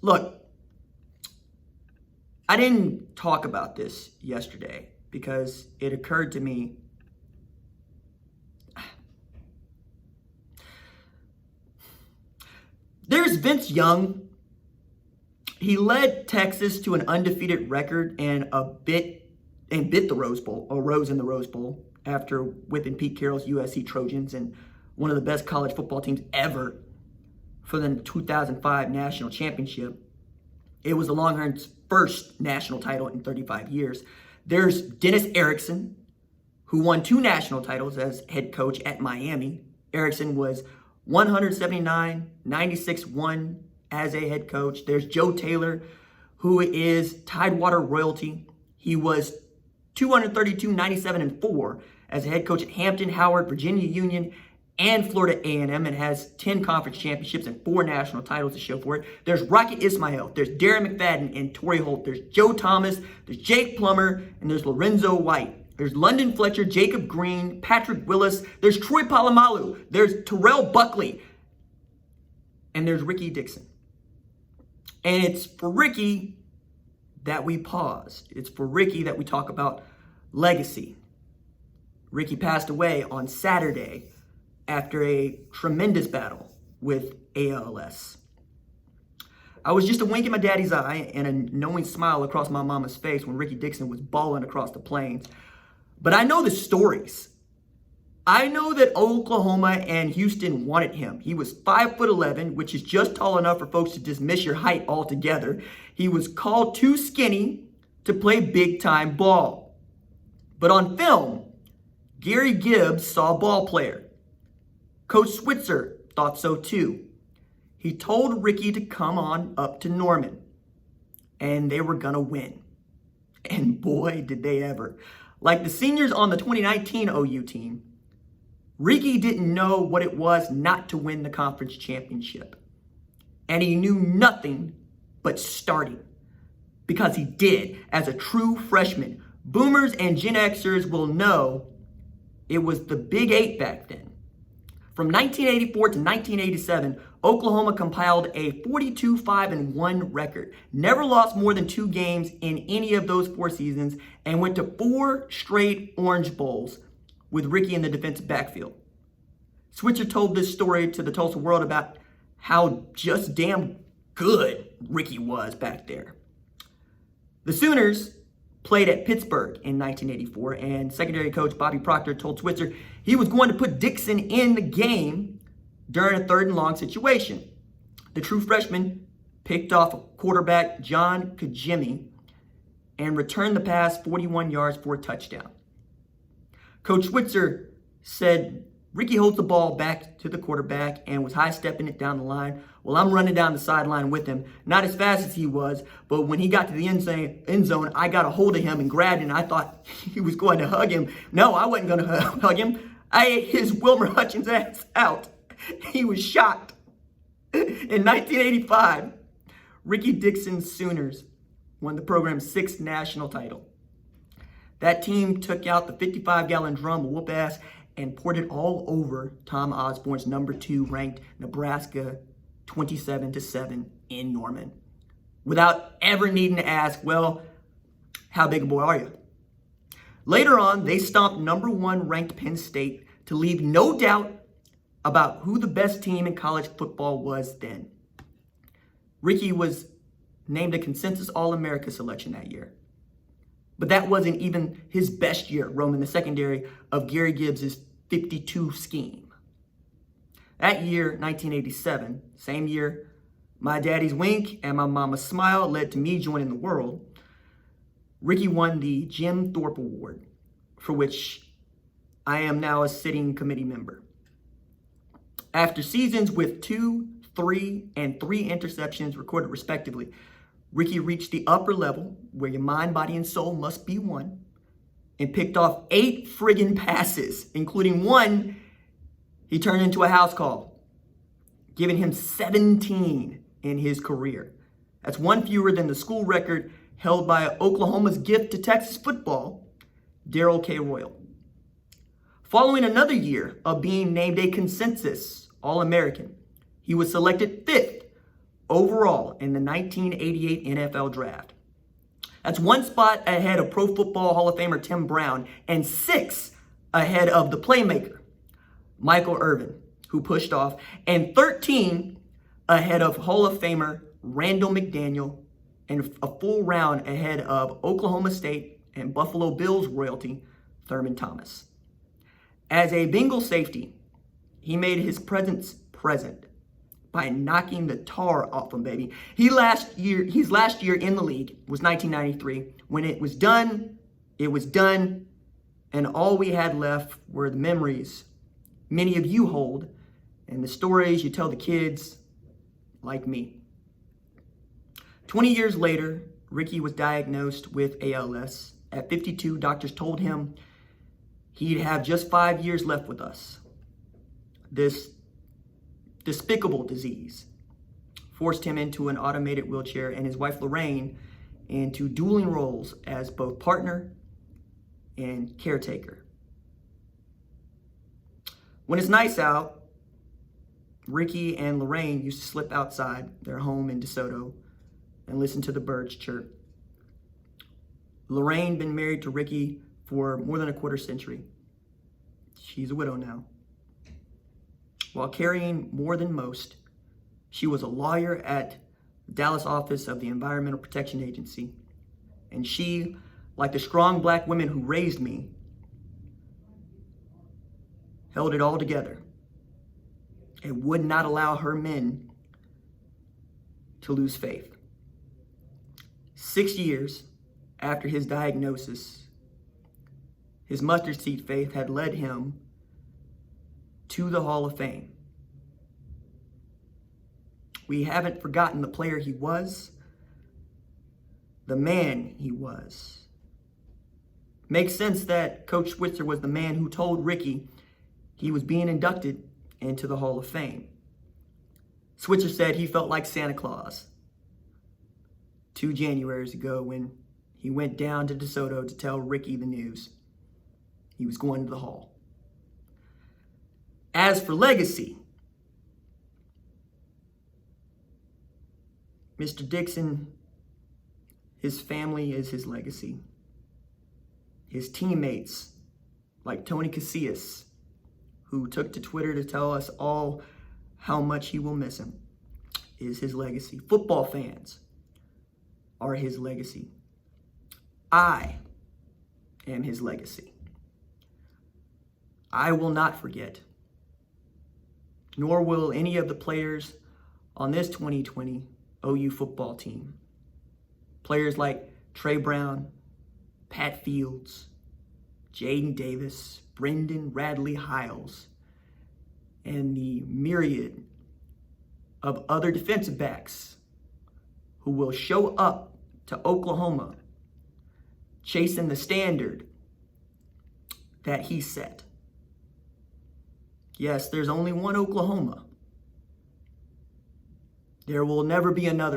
Look, I didn't talk about this yesterday because it occurred to me there's Vince Young. He led Texas to an undefeated record and bit the Rose Bowl, or rose in the Rose Bowl, after whipping Pete Carroll's USC Trojans and one of the best college football teams ever for the 2005 national championship. It was the Longhorns' first national title in 35 years. There's Dennis Erickson, who won 2 national titles as head coach at Miami. Erickson was 179, 96-1 as a head coach. There's Joe Taylor, who is Tidewater royalty. He was 232, 97-4 as a head coach at Hampton, Howard, Virginia Union, and Florida A&M, and has 10 conference championships and 4 national titles to show for it. There's Rocket Ismail, there's Darren McFadden and Torrey Holt, there's Joe Thomas, there's Jake Plummer, and there's Lorenzo White. There's London Fletcher, Jacob Green, Patrick Willis, there's Troy Polamalu, there's Terrell Buckley, and there's Ricky Dixon. And it's for Ricky that we pause. It's for Ricky that we talk about legacy. Ricky passed away on Saturday after a tremendous battle with ALS. I was just a wink in my daddy's eye and a knowing smile across my mama's face when Ricky Dixon was balling across the plains. But I know the stories. I know that Oklahoma and Houston wanted him. He was 5'11", which is just tall enough for folks to dismiss your height altogether. He was called too skinny to play big-time ball. But on film, Gary Gibbs saw a ball player. Coach Switzer thought so too. He told Ricky to come on up to Norman, and they were gonna win. And boy, did they ever. Like the seniors on the 2019 OU team, Ricky didn't know what it was not to win the conference championship. And he knew nothing but starting, because he did as a true freshman. Boomers and Gen Xers will know it was the Big 8 back then. From 1984 to 1987, Oklahoma compiled a 42-5-1 record, never lost more than 2 games in any of those 4 seasons, and went to 4 straight Orange Bowls with Ricky in the defensive backfield. Switzer told this story to the Tulsa World about how just damn good Ricky was back there. The Sooners played at Pittsburgh in 1984, and secondary coach Bobby Proctor told Switzer he was going to put Dixon in the game during a 3rd and long situation. The true freshman picked off quarterback John Kajimi and returned the pass 41 yards for a touchdown. Coach Switzer said Ricky holds the ball back to the quarterback and was high-stepping it down the line. Well, I'm running down the sideline with him. Not as fast as he was, but when he got to the end zone, I got a hold of him and grabbed him. I thought he was going to hug him. No, I wasn't going to hug him. I ate his Wilmer Hutchins ass out. He was shocked. In 1985, Ricky Dixon's Sooners won the program's 6th national title. That team took out the 55-gallon drum of whoop ass and poured it all over Tom Osborne's number 2 ranked Nebraska 27-7 in Norman, without ever needing to ask, well, how big a boy are you? Later on, they stomped number 1 ranked Penn State to leave no doubt about who the best team in college football was then. Ricky was named a consensus All-America selection that year. But that wasn't even his best year roaming the secondary of Gary Gibbs' 52 scheme. That year, 1987, same year, my daddy's wink and my mama's smile led to me joining the world. Ricky won the Jim Thorpe Award, for which I am now a sitting committee member. After seasons with 2, 3, and 3 interceptions recorded respectively, Ricky reached the upper level where your mind, body, and soul must be one and picked off 8 friggin' passes, including one he turned into a house call, giving him 17 in his career. That's 1 fewer than the school record held by Oklahoma's gift to Texas football, Darrell K. Royal. Following another year of being named a consensus All-American, he was selected 5th overall in the 1988 NFL Draft. That's 1 spot ahead of Pro Football Hall of Famer Tim Brown and 6 ahead of the playmaker, Michael Irvin, who pushed off, and 13 ahead of Hall of Famer Randall McDaniel, and a full round ahead of Oklahoma State and Buffalo Bills royalty, Thurman Thomas. As a Bengal safety, he made his presence present by knocking the tar off him, baby. His last year in the league was 1993. When it was done, and all we had left were the memories many of you hold and the stories you tell the kids like me. 20 years later, Ricky was diagnosed with ALS. At 52, doctors told him he'd have just 5 years left with us. This despicable disease forced him into an automated wheelchair and his wife Lorraine into dueling roles as both partner and caretaker. When it's nice out, Ricky and Lorraine used to slip outside their home in DeSoto and listen to the birds chirp. Lorraine been married to Ricky for more than a quarter century. She's a widow now. While carrying more than most, she was a lawyer at the Dallas office of the Environmental Protection Agency. And she, like the strong black women who raised me, held it all together and would not allow her men to lose faith. 6 years after his diagnosis, his mustard seed faith had led him to the Hall of Fame. We haven't forgotten the player he was, the man he was. Makes sense that Coach Switzer was the man who told Ricky he was being inducted into the Hall of Fame. Switzer said he felt like Santa Claus 2 Januaries ago when he went down to DeSoto to tell Ricky the news. He was going to the Hall. As for legacy, Mr. Dixon, his family is his legacy. His teammates, like Tony Casillas, who took to Twitter to tell us all how much he will miss him, is his legacy. Football fans are his legacy. I am his legacy. I will not forget, nor will any of the players on this 2020 OU football team. Players like Tre Brown, Pat Fields, Jaden Davis, Brendan Radley Hiles, and the myriad of other defensive backs who will show up to Oklahoma chasing the standard that he set. Yes, there's only one Oklahoma. There will never be another.